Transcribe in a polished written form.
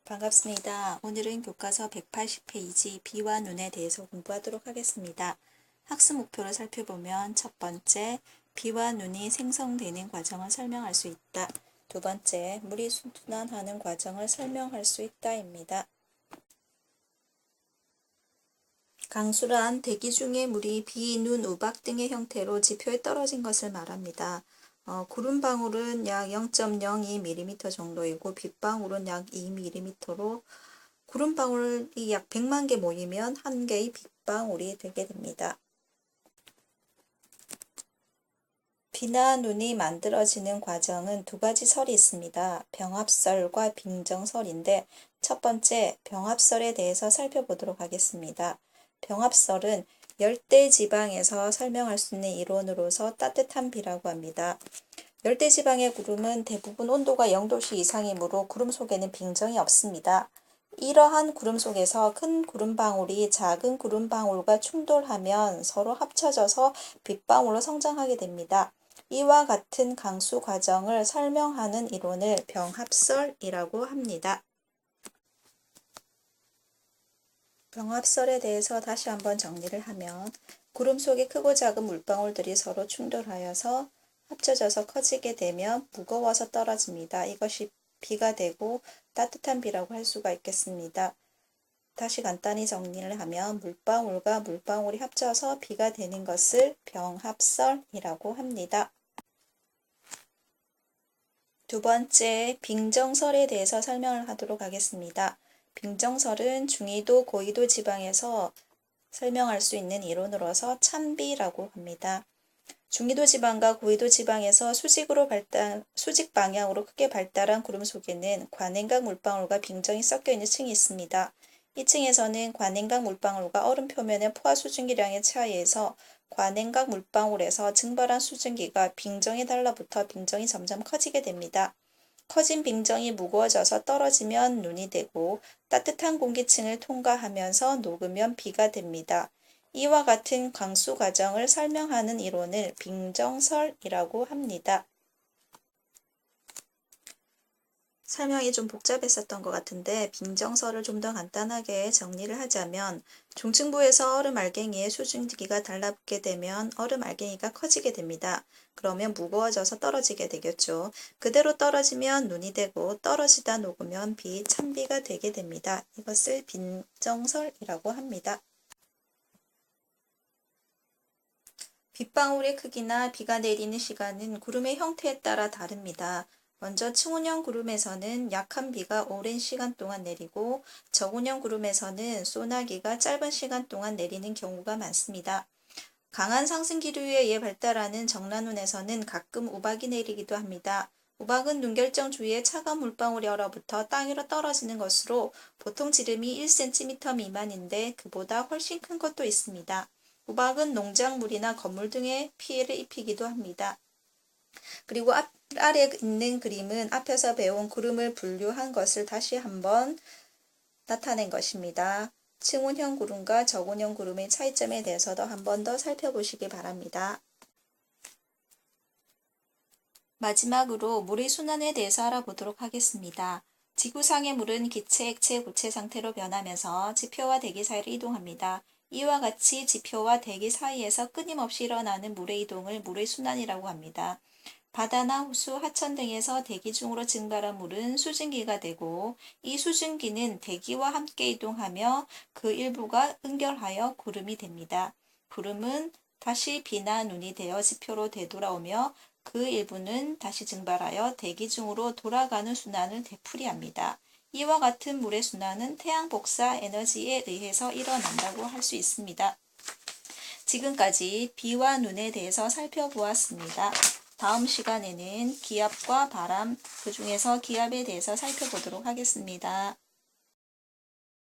반갑습니다. 오늘은 교과서 180페이지 비와 눈에 대해서 공부하도록 하겠습니다. 학습 목표를 살펴보면 첫 번째, 비와 눈이 생성되는 과정을 설명할 수 있다. 두 번째, 물이 순환하는 과정을 설명할 수 있다입니다. 강수란 대기 중의 물이 비, 눈, 우박 등의 형태로 지표에 떨어진 것을 말합니다. 구름방울은 약 0.02mm 정도이고 빗방울은 약 2mm로 구름방울이 약 100만 개 모이면 한 개의 빗방울이 되게 됩니다. 비나 눈이 만들어지는 과정은 두 가지 설이 있습니다. 병합설과 빙정설인데 첫 번째 병합설에 대해서 살펴보도록 하겠습니다. 병합설은 열대지방에서 설명할 수 있는 이론으로서 따뜻한 비라고 합니다. 열대지방의 구름은 대부분 온도가 0도씨 이상이므로 구름 속에는 빙정이 없습니다. 이러한 구름 속에서 큰 구름방울이 작은 구름방울과 충돌하면 서로 합쳐져서 빗방울로 성장하게 됩니다. 이와 같은 강수 과정을 설명하는 이론을 병합설이라고 합니다. 병합설에 대해서 다시 한번 정리를 하면 구름 속의 크고 작은 물방울들이 서로 충돌하여서 합쳐져서 커지게 되면 무거워서 떨어집니다. 이것이 비가 되고 따뜻한 비라고 할 수가 있겠습니다. 다시 간단히 정리를 하면 물방울과 물방울이 합쳐서 비가 되는 것을 병합설이라고 합니다. 두 번째, 빙정설에 대해서 설명을 하도록 하겠습니다. 빙정설은 중위도, 고위도 지방에서 설명할 수 있는 이론으로서 찬비라고 합니다. 중위도 지방과 고위도 지방에서 수직 방향으로 크게 발달한 구름 속에는 관행각 물방울과 빙정이 섞여 있는 층이 있습니다. 이 층에서는 관행각 물방울과 얼음 표면의 포화 수증기량의 차이에서 관행각 물방울에서 증발한 수증기가 빙정에 달라붙어 빙정이 점점 커지게 됩니다. 커진 빙정이 무거워져서 떨어지면 눈이 되고 따뜻한 공기층을 통과하면서 녹으면 비가 됩니다. 이와 같은 강수 과정을 설명하는 이론을 빙정설이라고 합니다. 설명이 좀 복잡했었던 것 같은데 빙정설을 좀 더 간단하게 정리를 하자면 중층부에서 얼음 알갱이의 수증기가 달라붙게 되면 얼음 알갱이가 커지게 됩니다. 그러면 무거워져서 떨어지게 되겠죠. 그대로 떨어지면 눈이 되고 떨어지다 녹으면 비, 찬비가 되게 됩니다. 이것을 빙정설이라고 합니다. 빗방울의 크기나 비가 내리는 시간은 구름의 형태에 따라 다릅니다. 먼저 층운형 구름에서는 약한 비가 오랜 시간 동안 내리고 저운형 구름에서는 소나기가 짧은 시간 동안 내리는 경우가 많습니다. 강한 상승 기류에 의해 발달하는 정란운에서는 가끔 우박이 내리기도 합니다. 우박은 눈 결정 주위에 차가운 물방울이 얼어붙어 땅 위로 떨어지는 것으로 보통 지름이 1cm 미만인데 그보다 훨씬 큰 것도 있습니다. 우박은 농작물이나 건물 등에 피해를 입히기도 합니다. 그리고 아래 있는 그림은 앞에서 배운 구름을 분류한 것을 다시 한번 나타낸 것입니다. 층운형 구름과 저운형 구름의 차이점에 대해서도 한 번 더 살펴보시기 바랍니다. 마지막으로 물의 순환에 대해서 알아보도록 하겠습니다. 지구상의 물은 기체, 액체, 고체 상태로 변하면서 지표와 대기 사이를 이동합니다. 이와 같이 지표와 대기 사이에서 끊임없이 일어나는 물의 이동을 물의 순환이라고 합니다. 바다나 호수, 하천 등에서 대기 중으로 증발한 물은 수증기가 되고 이 수증기는 대기와 함께 이동하며 그 일부가 응결하여 구름이 됩니다. 구름은 다시 비나 눈이 되어 지표로 되돌아오며 그 일부는 다시 증발하여 대기 중으로 돌아가는 순환을 되풀이합니다. 이와 같은 물의 순환은 태양 복사 에너지에 의해서 일어난다고 할 수 있습니다. 지금까지 비와 눈에 대해서 살펴보았습니다. 다음 시간에는 기압과 바람, 그 중에서 기압에 대해서 살펴보도록 하겠습니다.